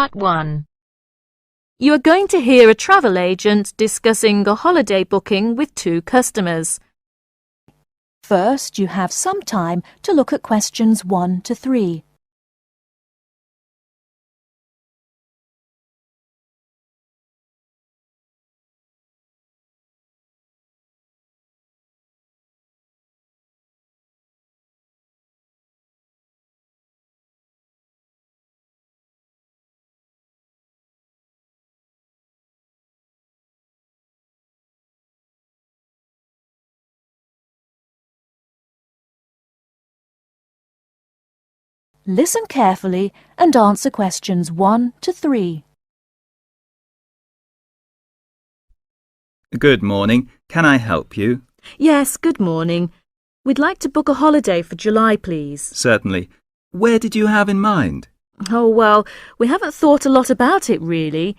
Part 1. You are going to hear a travel agent discussing a holiday booking with two customers. First, you have some time to look at questions 1 to 3. Listen carefully and answer questions 1 to 3. Good morning. Can I help you? Yes, good morning. We'd like to book a holiday for July, please. Certainly. Where did you have in mind? Oh, well, we haven't thought a lot about it, really.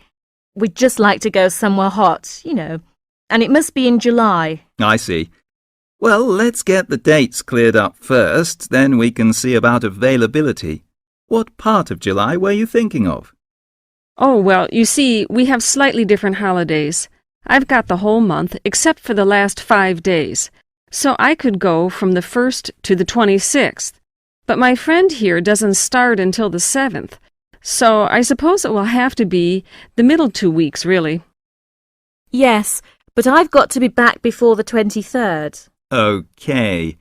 We'd just like to go somewhere hot, and it must be in July. I see. Well, let's get the dates cleared up first, then we can see about availability. What part of July were you thinking of? Oh, well, you see, we have slightly different holidays. I've got the whole month except for the last 5 days, so I could go from the 1st to the 26th. But my friend here doesn't start until the 7th, so I suppose it will have to be the middle 2 weeks, really. Yes, but I've got to be back before the 23rd. Okay.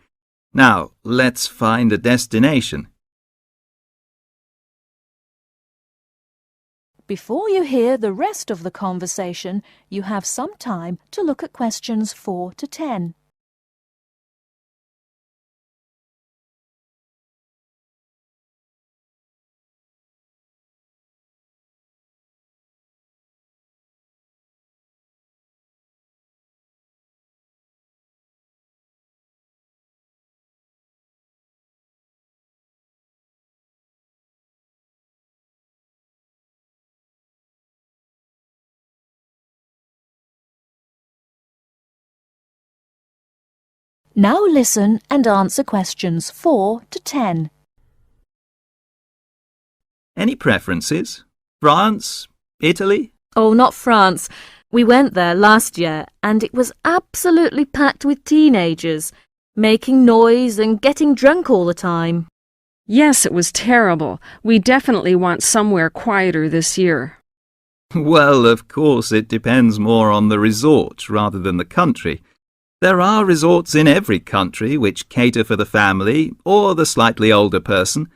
Now, let's find a destination. Before you hear the rest of the conversation, you have some time to look at questions 4 to 10. Now listen and answer questions 4 to 10. Any preferences? France? Italy? Oh, not France. We went there last year and it was absolutely packed with teenagers, making noise and getting drunk all the time. Yes, it was terrible. We definitely want somewhere quieter this year. Well, of course, it depends more on the resort rather than the country. There are resorts in every country which cater for the family or the slightly older person.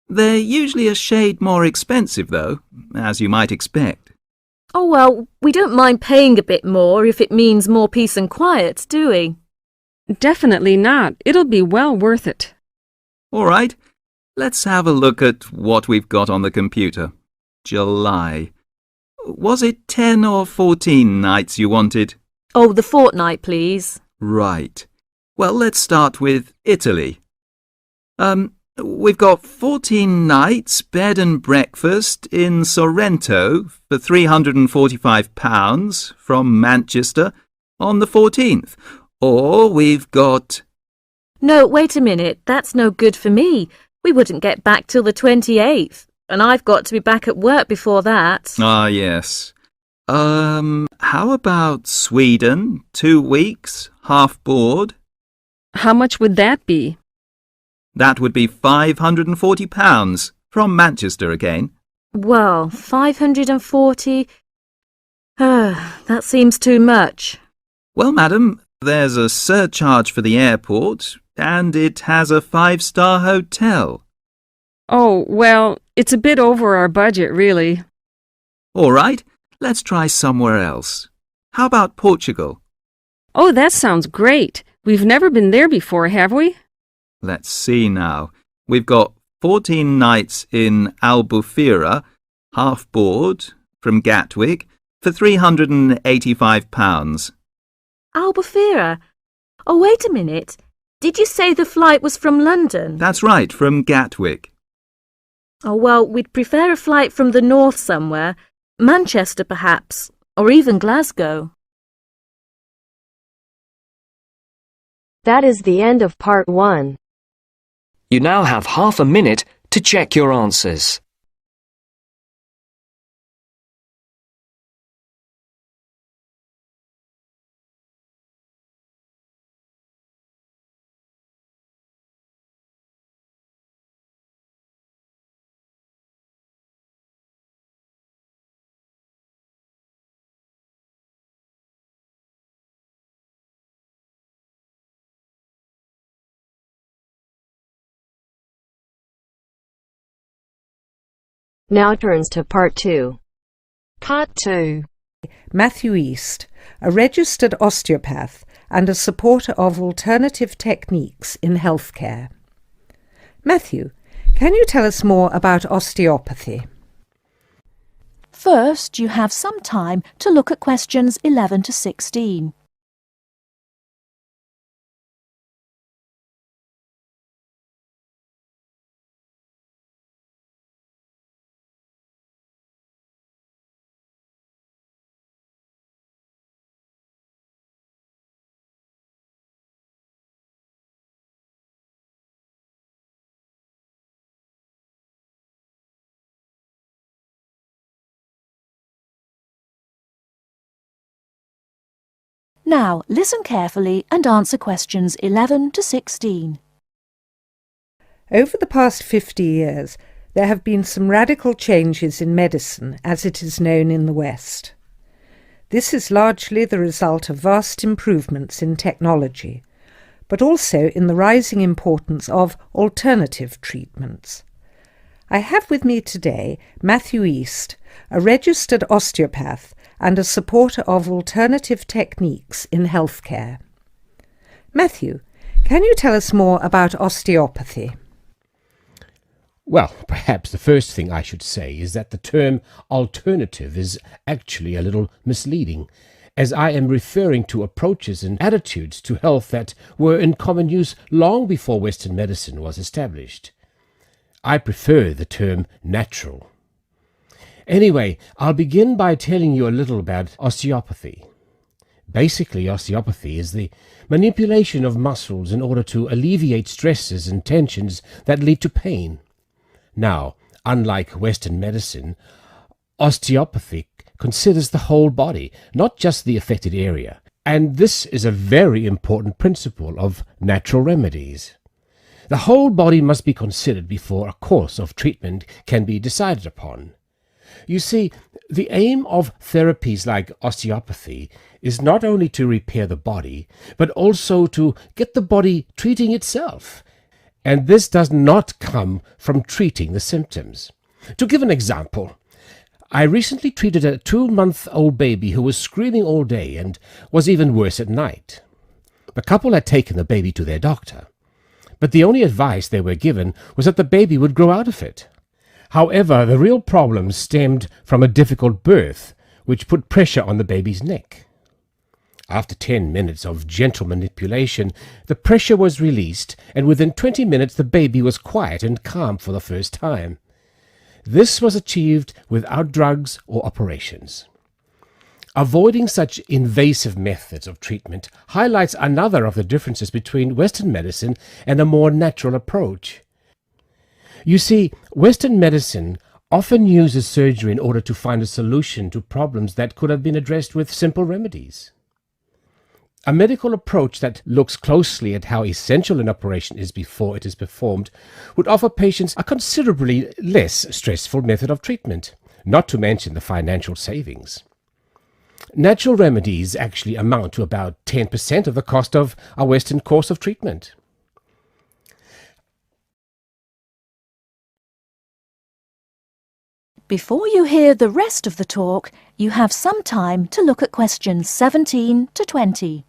They're usually a shade more expensive, though, as you might expect. Oh, well, we don't mind paying a bit more if it means more peace and quiet, do we? Definitely not. It'll be well worth it. All right, let's have a look at what we've got on the computer. July. Was it 10 or 14 nights you wanted? Oh, the fortnight, please. Right. Well, let's start with Italy. We've got 14 nights, bed and breakfast in Sorrento for £345 from Manchester on the 14th. Or we've got... No, wait a minute. That's no good for me. We wouldn't get back till the 28th, and I've got to be back at work before that. Ah, yes. How about Sweden? 2 weeks, half board? How much would that be? That would be £540 from Manchester again. Well, 540... that seems too much. Well, madam, there's a surcharge for the airport, and it has a 5-star hotel. Oh, well, it's a bit over our budget, really. All right, let's try somewhere else. How about Portugal? Oh, that sounds great. We've never been there before, have we? Let's see now. We've got 14 nights in Albufeira, half board, from Gatwick, for £385. Albufeira? Oh, wait a minute. Did you say the flight was from London? That's right, from Gatwick. Oh, well, we'd prefer a flight from the north somewhere. Manchester, perhaps, or even Glasgow. That is the end of part 1. You now have half a minute to check your answers. Now turns to Part 2. Part 2. Matthew East, a registered osteopath and a supporter of alternative techniques in healthcare. Matthew, can you tell us more about osteopathy? First, you have some time to look at questions 11 to 16. Now, listen carefully and answer questions 11 to 16. Over the past 50 years, there have been some radical changes in medicine as it is known in the West. This is largely the result of vast improvements in technology, but also in the rising importance of alternative treatments. I have with me today Matthew East, a registered osteopath and a supporter of alternative techniques in healthcare. Matthew, can you tell us more about osteopathy? Well, perhaps the first thing I should say is that the term alternative is actually a little misleading, as I am referring to approaches and attitudes to health that were in common use long before Western medicine was established. I prefer the term natural. Anyway, I'll begin by telling you a little about osteopathy. Basically, osteopathy is the manipulation of muscles in order to alleviate stresses and tensions that lead to pain. Now, unlike Western medicine, osteopathy considers the whole body, not just the affected area, and this is a very important principle of natural remedies. The whole body must be considered before a course of treatment can be decided upon. You see, the aim of therapies like osteopathy is not only to repair the body, but also to get the body treating itself. And this does not come from treating the symptoms. To give an example, I recently treated a 2-month-old baby who was screaming all day and was even worse at night. The couple had taken the baby to their doctor, but the only advice they were given was that the baby would grow out of it. However, the real problem stemmed from a difficult birth, which put pressure on the baby's neck. After 10 minutes of gentle manipulation, the pressure was released, and within 20 minutes the baby was quiet and calm for the first time. This was achieved without drugs or operations. Avoiding such invasive methods of treatment highlights another of the differences between Western medicine and a more natural approach. You see, Western medicine often uses surgery in order to find a solution to problems that could have been addressed with simple remedies. A medical approach that looks closely at how essential an operation is before it is performed would offer patients a considerably less stressful method of treatment, not to mention the financial savings. Natural remedies actually amount to about 10% of the cost of a Western course of treatment. Before you hear the rest of the talk, you have some time to look at questions 17 to 20.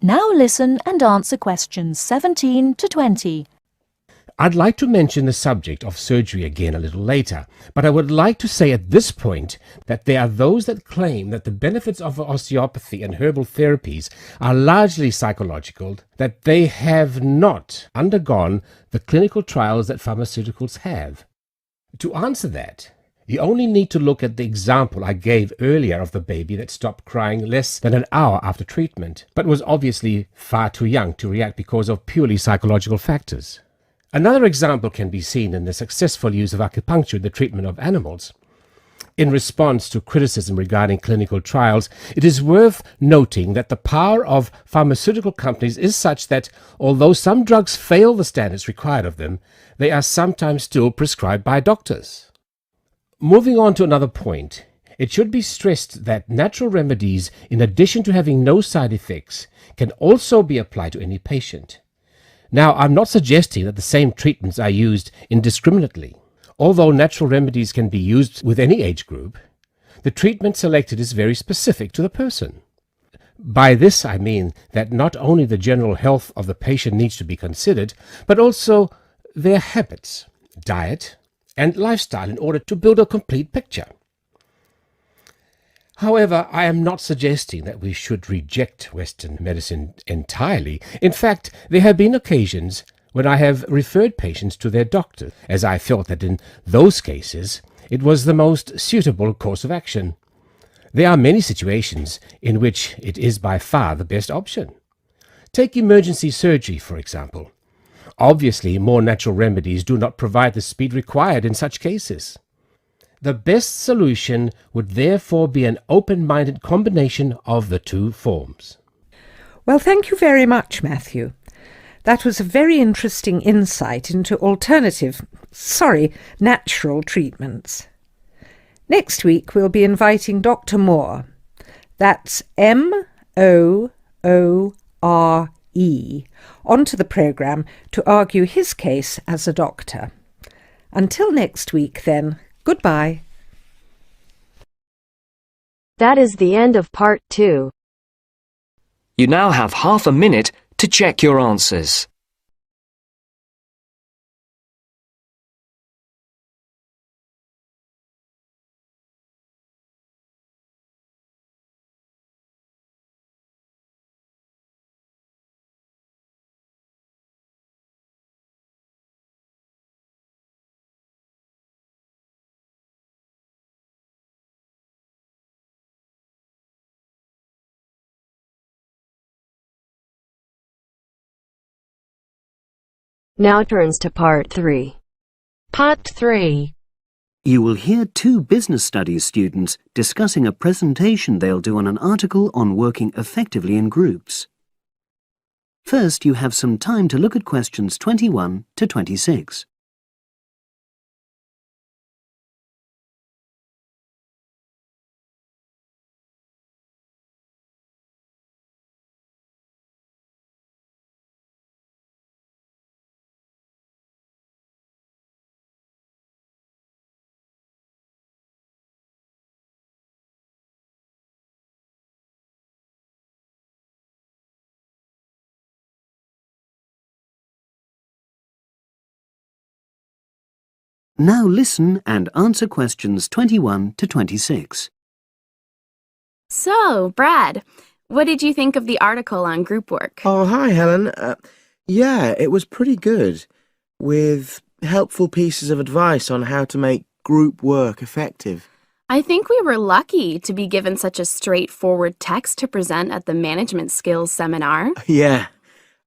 Now listen and answer questions 17 to 20. I'd like to mention the subject of surgery again a little later, but I would like to say at this point that there are those that claim that the benefits of osteopathy and herbal therapies are largely psychological, that they have not undergone the clinical trials that pharmaceuticals have. To answer that, you only need to look at the example I gave earlier of the baby that stopped crying less than an hour after treatment, but was obviously far too young to react because of purely psychological factors. Another example can be seen in the successful use of acupuncture in the treatment of animals. In response to criticism regarding clinical trials, it is worth noting that the power of pharmaceutical companies is such that, although some drugs fail the standards required of them, they are sometimes still prescribed by doctors. Moving on to another point, it should be stressed that natural remedies, in addition to having no side effects, can also be applied to any patient. Now, I'm not suggesting that the same treatments are used indiscriminately. Although natural remedies can be used with any age group, the treatment selected is very specific to the person. By this I mean that not only the general health of the patient needs to be considered, but also their habits, diet, and lifestyle in order to build a complete picture. However, I am not suggesting that we should reject Western medicine entirely. In fact, there have been occasions when I have referred patients to their doctor, as I felt that in those cases it was the most suitable course of action. There are many situations in which it is by far the best option. Take emergency surgery, for example. Obviously, more natural remedies do not provide the speed required in such cases. The best solution would therefore be an open-minded combination of the two forms. Well, thank you very much, Matthew. That was a very interesting insight into natural treatments. Next week we'll be inviting Dr. Moore. That's Moore, onto the programme to argue his case as a doctor. Until next week then, goodbye. That is the end of part 2. You now have half a minute to check your answers. Now turns to part 3. Part 3. You will hear two business studies students discussing a presentation they'll do on an article on working effectively in groups. First, you have some time to look at questions 21 to 26. Now listen and answer questions 21 to 26. So, Brad, what did you think of the article on group work? Oh, hi, Helen. Yeah, it was pretty good, with helpful pieces of advice on how to make group work effective. I think we were lucky to be given such a straightforward text to present at the management skills seminar. Yeah.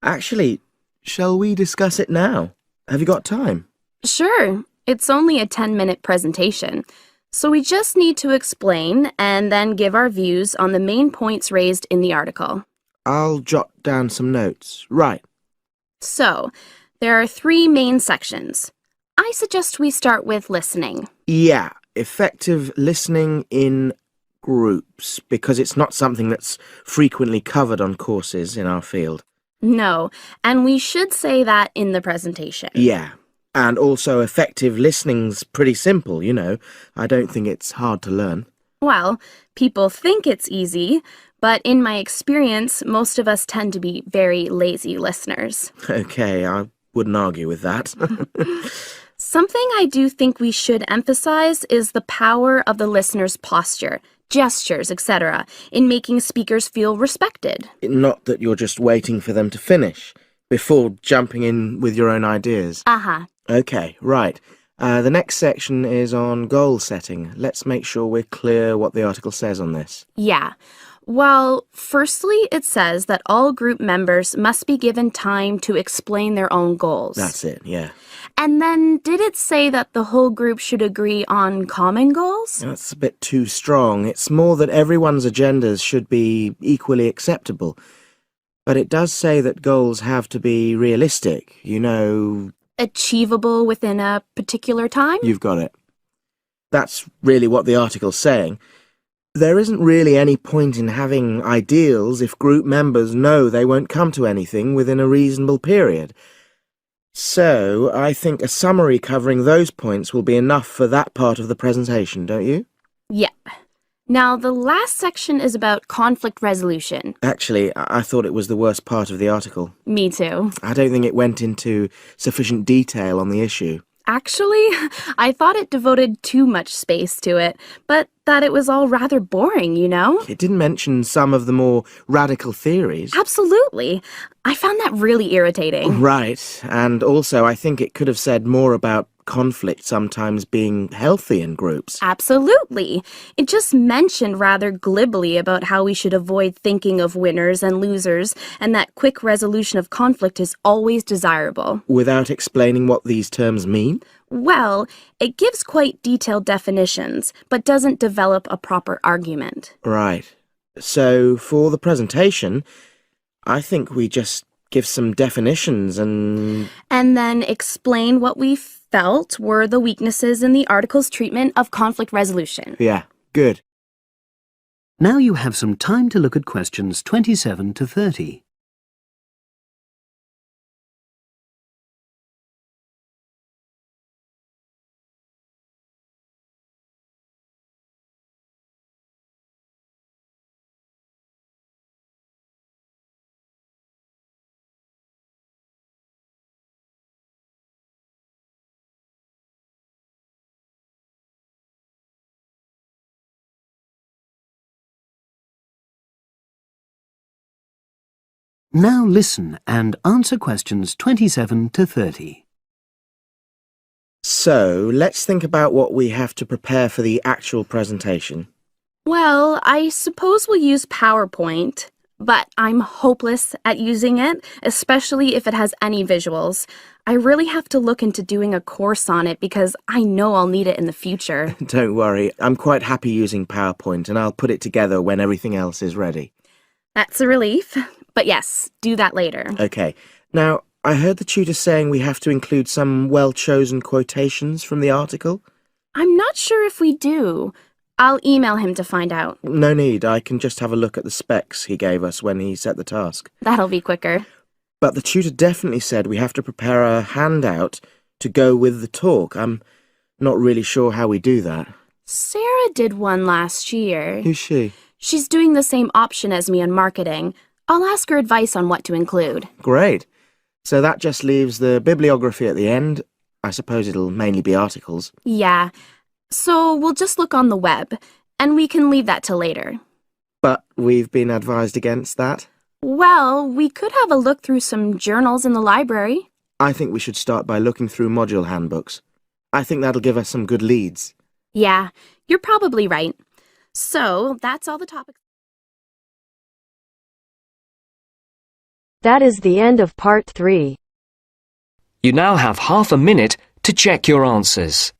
Actually, shall we discuss it now? Have you got time? Sure. It's only a 10-minute presentation, so we just need to explain and then give our views on the main points raised in the article. I'll jot down some notes. Right. So, there are 3 main sections. I suggest we start with listening. Yeah, effective listening in groups, because it's not something that's frequently covered on courses in our field. No, and we should say that in the presentation. Yeah. And also effective listening's pretty simple, you know. I don't think it's hard to learn. Well, people think it's easy, but in my experience, most of us tend to be very lazy listeners. Okay, I wouldn't argue with that. Something I do think we should emphasize is the power of the listener's posture, gestures, etc., in making speakers feel respected. Not that you're just waiting for them to finish before jumping in with your own ideas. Uh-huh. Okay, right. The next section is on goal setting. Let's make sure we're clear what the article says on this. Yeah. Well, firstly, it says that all group members must be given time to explain their own goals. That's it, yeah. And then did it say that the whole group should agree on common goals? That's a bit too strong. It's more that everyone's agendas should be equally acceptable. But it does say that goals have to be realistic, Achievable within a particular time? You've got it. That's really what the article's saying. There isn't really any point in having ideals if group members know they won't come to anything within a reasonable period. So, I think a summary covering those points will be enough for that part of the presentation, don't you? Yep. Now, the last section is about conflict resolution. Actually, I thought it was the worst part of the article. Me too. I don't think it went into sufficient detail on the issue. Actually, I thought it devoted too much space to it, but that it was all rather boring, It didn't mention some of the more radical theories. Absolutely. I found that really irritating. Right, and also I think it could have said more about conflict sometimes being healthy in groups. Absolutely. It just mentioned rather glibly about how we should avoid thinking of winners and losers, and that quick resolution of conflict is always desirable. Without explaining what these terms mean? Well, it gives quite detailed definitions, but doesn't develop a proper argument. Right. So, for the presentation, I think we just give some definitions and then explain what we felt were the weaknesses in the article's treatment of conflict resolution. Yeah, good. Now you have some time to look at questions 27 to 30. Now listen and answer questions 27 to 30. So, let's think about what we have to prepare for the actual presentation. Well, I suppose we'll use PowerPoint, but I'm hopeless at using it, especially if it has any visuals. I really have to look into doing a course on it because I know I'll need it in the future. Don't worry, I'm quite happy using PowerPoint and I'll put it together when everything else is ready. That's a relief. But yes, do that later. Okay. Now, I heard the tutor saying we have to include some well-chosen quotations from the article. I'm not sure if we do. I'll email him to find out. No need, I can just have a look at the specs he gave us when he set the task. That'll be quicker. But the tutor definitely said we have to prepare a handout to go with the talk. I'm not really sure how we do that. Sarah did one last year. Who's she? She's doing the same option as me in marketing. I'll ask her advice on what to include. Great. So that just leaves the bibliography at the end. I suppose it'll mainly be articles. Yeah. So we'll just look on the web, and we can leave that till later. But we've been advised against that. Well, we could have a look through some journals in the library. I think we should start by looking through module handbooks. I think that'll give us some good leads. Yeah, you're probably right. So that's all the topics. That is the end of part 3. You now have half a minute to check your answers.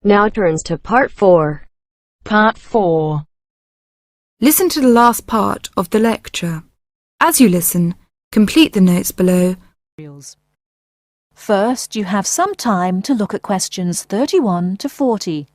Now turns to part 4. Part 4. Listen to the last part of the lecture. As you listen, complete the notes below. First, you have some time to look at questions 31 to 40.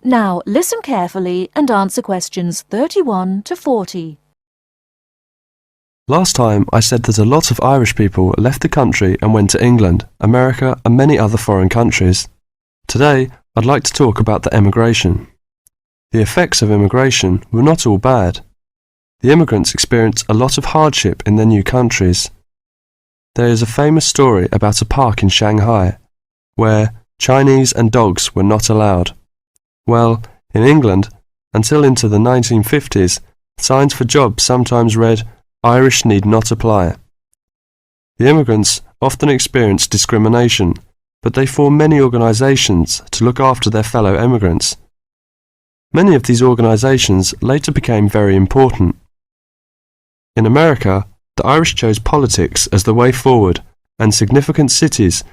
Now listen carefully and answer questions 31 to 40. Last time I said that a lot of Irish people left the country and went to England, America and many other foreign countries. Today I'd like to talk about the emigration. The effects of immigration were not all bad. The immigrants experienced a lot of hardship in their new countries. There is a famous story about a park in Shanghai, where Chinese and dogs were not allowed. Well, in England, until into the 1950s, signs for jobs sometimes read, "Irish need not apply." The immigrants often experienced discrimination, but they formed many organisations to look after their fellow immigrants. Many of these organisations later became very important. In America, the Irish chose politics as the way forward, and significant cities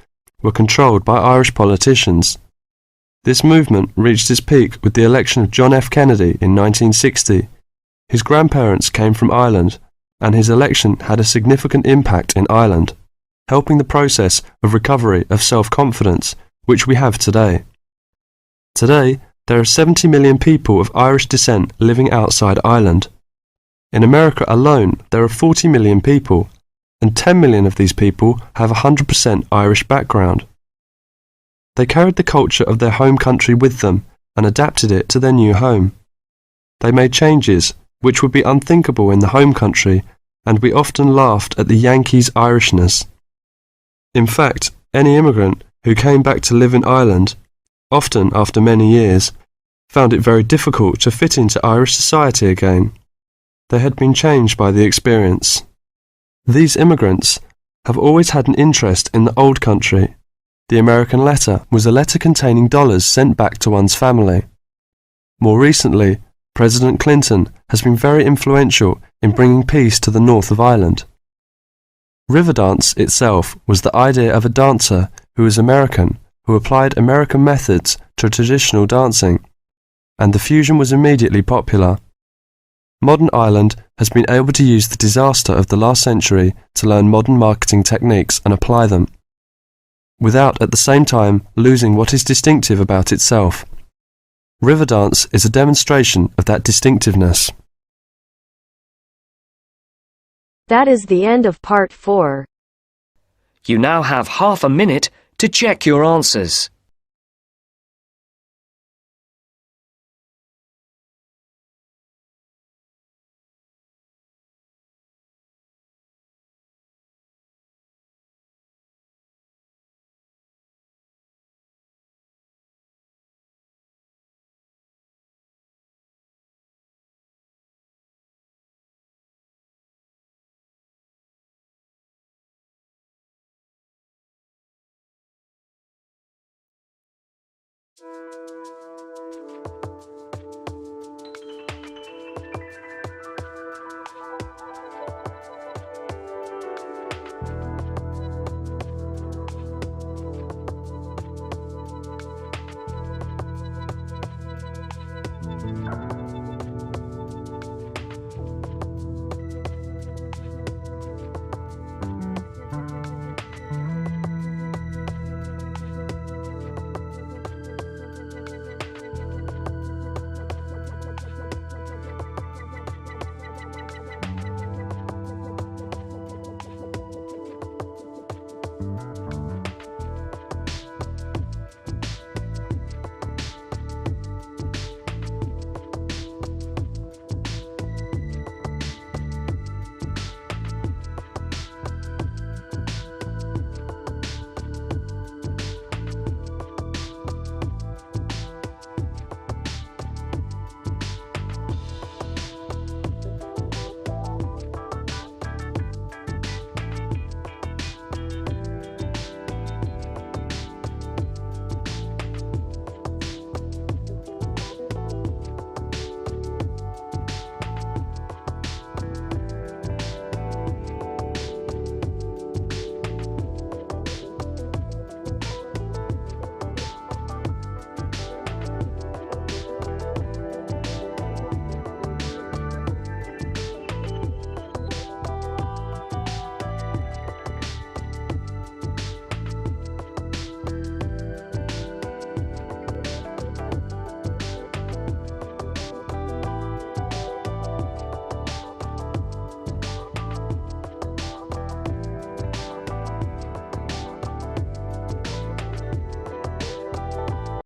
were controlled by Irish politicians. This movement reached its peak with the election of John F. Kennedy in 1960. His grandparents came from Ireland, and his election had a significant impact in Ireland, helping the process of recovery of self-confidence which we have today. Today, there are 70 million people of Irish descent living outside Ireland. In America alone, there are 40 million people, and 10 million of these people have a 100% Irish background. They carried the culture of their home country with them and adapted it to their new home. They made changes which would be unthinkable in the home country, and we often laughed at the Yankees' Irishness. In fact, any immigrant who came back to live in Ireland, often after many years, found it very difficult to fit into Irish society again. They had been changed by the experience. These immigrants have always had an interest in the old country. The American letter was a letter containing dollars sent back to one's family. More recently, President Clinton has been very influential in bringing peace to the north of Ireland. Riverdance itself was the idea of a dancer who was American, who applied American methods to traditional dancing, and the fusion was immediately popular. Modern Ireland has been able to use the disaster of the last century to learn modern marketing techniques and apply them, without at the same time losing what is distinctive about itself. Riverdance is a demonstration of that distinctiveness. That is the end of part 4. You now have half a minute to check your answers.